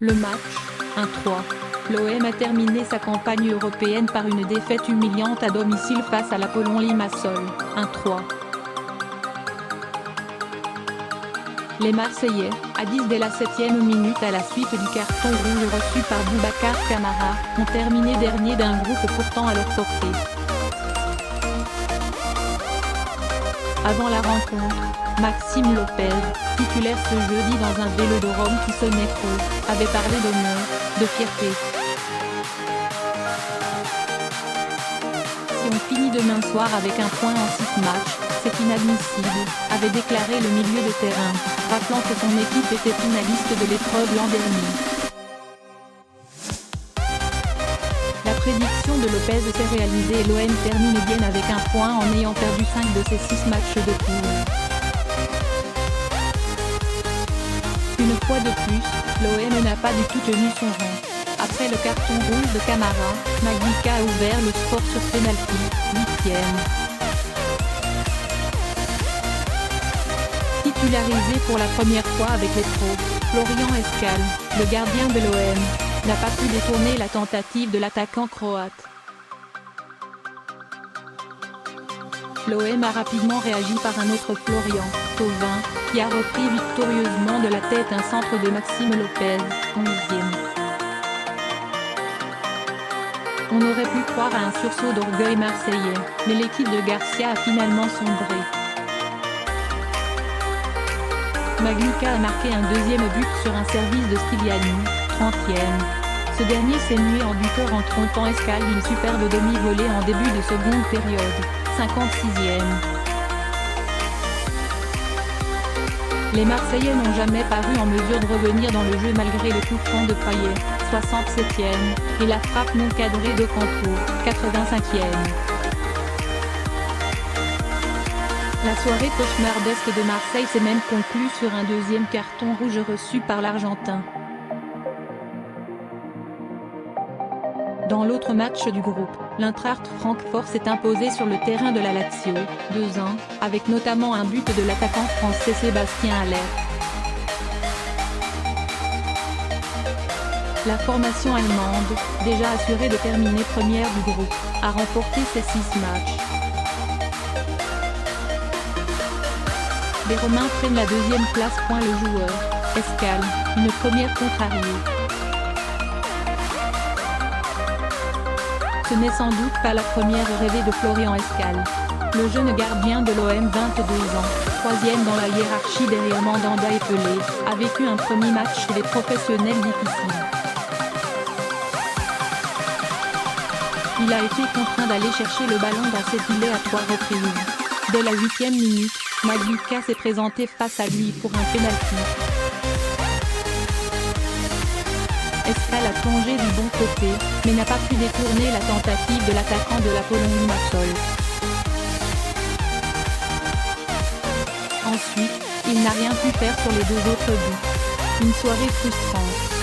Le match, 1-3. L'OM a terminé sa campagne européenne par une défaite humiliante à domicile face à l'Apollon Limassol, 1-3. Les Marseillais, à 10 dès la 7e minute à la suite du carton rouge reçu par Boubacar Kamara, ont terminé dernier d'un groupe pourtant à leur portée. Avant la rencontre, Maxime Lopez, titulaire ce jeudi dans un vélodrome qui sonnait trop, avait parlé d'honneur, de fierté. Si on finit demain soir avec un point en 6 matchs, c'est inadmissible, avait déclaré le milieu de terrain, rappelant que son équipe était finaliste de l'épreuve l'an dernier. La prédiction de Lopez s'est réalisée et l'OM termine bien avec un point en ayant perdu 5 de ses 6 matchs de poule. Une fois de plus, l'OM n'a pas du tout tenu son rang. Après le carton rouge de Kamara, Maglica a ouvert le score sur pénalty, 8e. Titularisé pour la première fois avec les pros, Florian Escale, le gardien de l'OM, n'a pas pu détourner la tentative de l'attaquant croate. L'OM a rapidement réagi par un autre Florian, Thauvin, qui a repris victorieusement de la tête un centre de Maxime Lopez, 11e. On aurait pu croire à un sursaut d'orgueil marseillais, mais l'équipe de Garcia a finalement sombré. Maglica a marqué un deuxième but sur un service de Styliani, 30e. Ce dernier s'est mué en buteur en trompant Escale d'une superbe demi-volée en début de seconde période, 56e. Les Marseillais n'ont jamais paru en mesure de revenir dans le jeu malgré le coup franc de Payet, 67e, et la frappe non cadrée de Campo, 85e. La soirée cauchemardesque de Marseille s'est même conclue sur un deuxième carton rouge reçu par l'Argentin. Dans l'autre match du groupe, l'Eintracht Francfort s'est imposé sur le terrain de la Lazio, 2-1, avec notamment un but de l'attaquant français Sébastien Haller. La formation allemande, déjà assurée de terminer première du groupe, a remporté ses 6 matchs. Les Romains prennent la deuxième place. Le joueur, Escale, une première contrariée. Ce n'est sans doute pas la première rêvée de Florian Escale. Le jeune gardien de l'OM, 22 ans, 3e dans la hiérarchie derrière Mandanda et Pelé, a vécu un premier match chez les professionnels difficile. Il a été contraint d'aller chercher le ballon dans ses filets à 3 reprises. Dès la 8e minute, Maglica s'est présenté face à lui pour un pénalty. Escale a plongé du bon côté, mais n'a pas pu détourner la tentative de l'attaquant de l'Apollon Limassol. Ensuite, il n'a rien pu faire sur les 2 autres buts. Une soirée frustrante.